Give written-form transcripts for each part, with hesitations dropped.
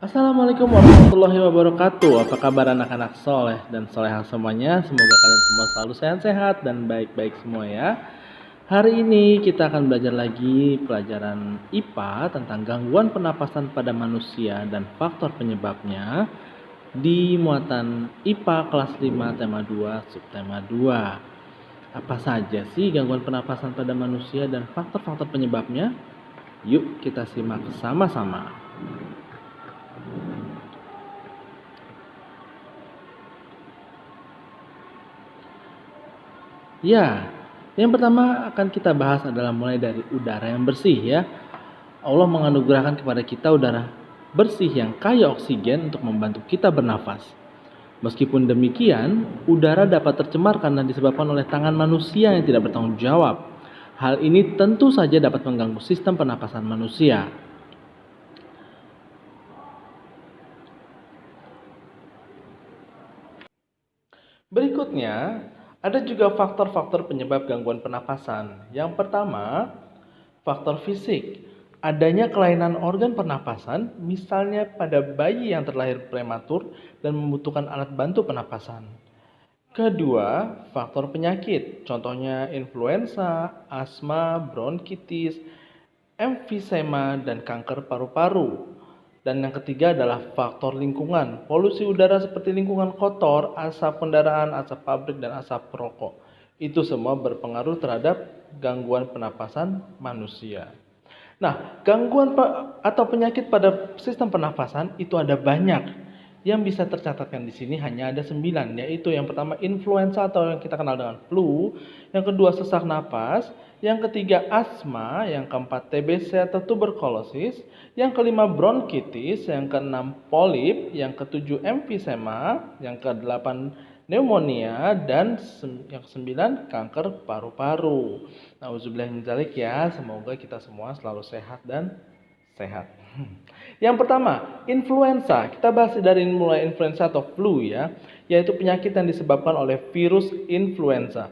Assalamualaikum warahmatullahi wabarakatuh. Apa kabar anak-anak soleh dan solehah semuanya? Semoga kalian semua selalu sehat-sehat dan baik-baik semua ya. Hari ini kita akan belajar lagi pelajaran IPA tentang gangguan pernapasan pada manusia dan faktor penyebabnya di muatan IPA kelas 5 tema 2 subtema 2. Apa saja sih gangguan pernapasan pada manusia dan faktor-faktor penyebabnya? Yuk kita simak sama-sama. Ya, yang pertama akan kita bahas adalah mulai dari udara yang bersih ya. Allah menganugerahkan kepada kita udara bersih yang kaya oksigen untuk membantu kita bernafas. Meskipun demikian, udara dapat tercemar karena disebabkan oleh tangan manusia yang tidak bertanggung jawab. Hal ini tentu saja dapat mengganggu sistem pernapasan manusia. Berikutnya, ada juga faktor-faktor penyebab gangguan pernapasan. Yang pertama, faktor fisik. Adanya kelainan organ pernapasan, misalnya pada bayi yang terlahir prematur dan membutuhkan alat bantu pernapasan. Kedua, faktor penyakit. Contohnya influenza, asma, bronkitis, emfisema, dan kanker paru-paru. Dan yang ketiga adalah faktor lingkungan. Polusi udara seperti lingkungan kotor, asap kendaraan, asap pabrik, dan asap rokok. Itu semua berpengaruh terhadap gangguan pernapasan manusia. Nah, gangguan atau penyakit pada sistem pernafasan itu ada banyak. Yang bisa tercatatkan di sini hanya ada 9, yaitu yang pertama influenza atau yang kita kenal dengan flu, yang kedua sesak napas, yang ketiga asma, yang keempat TBC atau tuberkulosis, yang kelima bronkitis, yang keenam polip, yang ketujuh emfisema, yang kedelapan pneumonia, dan yang kesembilan kanker paru-paru. Nauzubillah min dzalik ya, semoga kita semua selalu sehat dan sehat. Yang pertama, influenza. Kita bahas dari mulai influenza atau flu ya, yaitu penyakit yang disebabkan oleh virus influenza.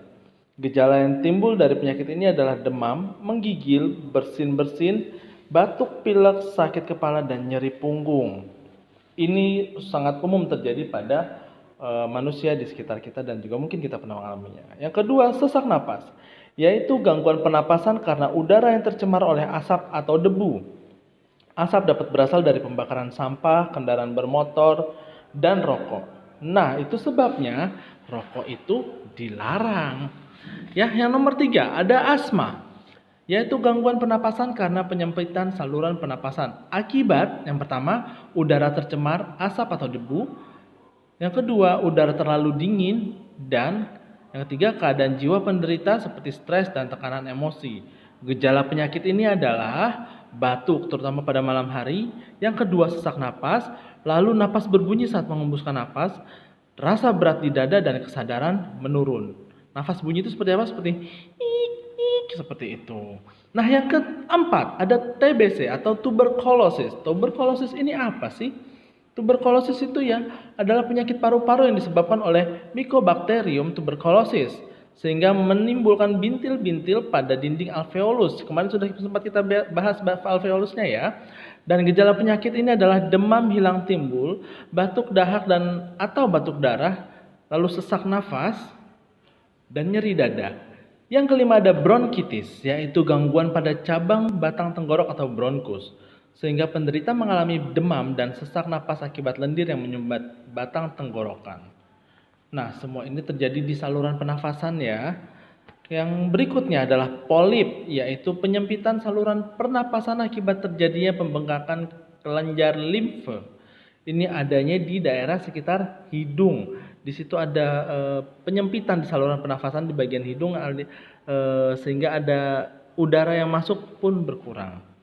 Gejala yang timbul dari penyakit ini adalah demam, menggigil, bersin-bersin, batuk pilek, sakit kepala, dan nyeri punggung. Ini sangat umum terjadi pada manusia di sekitar kita dan juga mungkin kita pernah mengalaminya. Yang kedua, sesak napas, yaitu gangguan pernapasan karena udara yang tercemar oleh asap atau debu. Asap dapat berasal dari pembakaran sampah, kendaraan bermotor, dan rokok. Nah, itu sebabnya rokok itu dilarang. Ya, yang nomor 3 ada asma, yaitu gangguan pernapasan karena penyempitan saluran pernapasan. Akibat yang pertama, udara tercemar, asap atau debu. Yang kedua, udara terlalu dingin. Dan yang ketiga, keadaan jiwa penderita seperti stres dan tekanan emosi. Gejala penyakit ini adalah batuk, terutama pada malam hari. Yang kedua, sesak napas, lalu napas berbunyi saat mengembuskan napas, rasa berat di dada, dan kesadaran menurun. Nafas bunyi itu seperti apa? Seperti ik, seperti itu. Nah, yang keempat, ada TBC atau tuberkulosis. Tuberkulosis ini apa sih? Tuberkulosis itu ya adalah penyakit paru-paru yang disebabkan oleh Mycobacterium tuberculosis sehingga menimbulkan bintil-bintil pada dinding alveolus. Kemarin sudah sempat kita bahas alveolusnya ya. Dan gejala penyakit ini adalah demam hilang timbul, batuk dahak dan atau batuk darah, lalu sesak nafas dan nyeri dada. Yang kelima ada bronkitis, yaitu gangguan pada cabang batang tenggorok atau bronkus, sehingga penderita mengalami demam dan sesak napas akibat lendir yang menyumbat batang tenggorokan. Nah, semua ini terjadi di saluran pernafasan ya. Yang berikutnya adalah polip, yaitu penyempitan saluran pernapasan akibat terjadinya pembengkakan kelenjar limfe. Ini adanya di daerah sekitar hidung. Di situ ada penyempitan di saluran pernafasan di bagian hidung, sehingga ada udara yang masuk pun berkurang.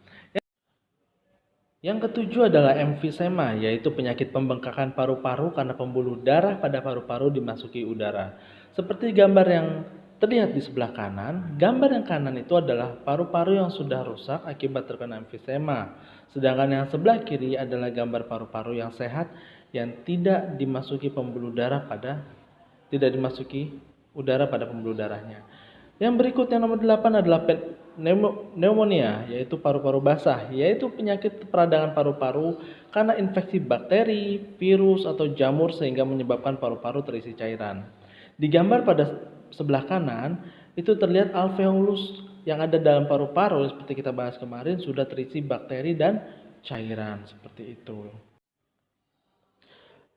Yang ketujuh adalah emfisema, yaitu penyakit pembengkakan paru-paru karena pembuluh darah pada paru-paru dimasuki udara. Seperti gambar yang terlihat di sebelah kanan, gambar yang kanan itu adalah paru-paru yang sudah rusak akibat terkena emfisema. Sedangkan yang sebelah kiri adalah gambar paru-paru yang sehat yang tidak dimasuki udara pada pembuluh darahnya. Yang berikutnya nomor 8 adalah pneumonia, yaitu paru-paru basah, yaitu penyakit peradangan paru-paru karena infeksi bakteri, virus, atau jamur sehingga menyebabkan paru-paru terisi cairan. Di gambar pada sebelah kanan, itu terlihat alveolus yang ada dalam paru-paru seperti kita bahas kemarin sudah terisi bakteri dan cairan seperti itu.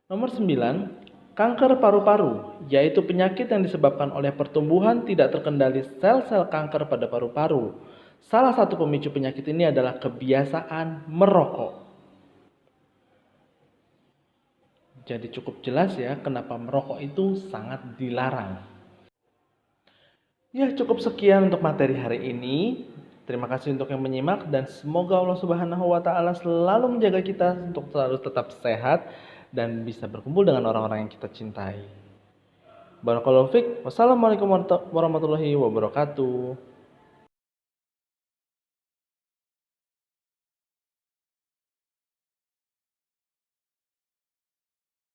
Nomor 9, kanker paru-paru, yaitu penyakit yang disebabkan oleh pertumbuhan tidak terkendali sel-sel kanker pada paru-paru. Salah satu pemicu penyakit ini adalah kebiasaan merokok. Jadi cukup jelas ya kenapa merokok itu sangat dilarang. Ya, cukup sekian untuk materi hari ini. Terima kasih untuk yang menyimak dan semoga Allah Subhanahu wa taala selalu menjaga kita untuk selalu tetap sehat dan bisa berkumpul dengan orang-orang yang kita cintai. Barakallahu fiik. Wassalamualaikum warahmatullahi wabarakatuh.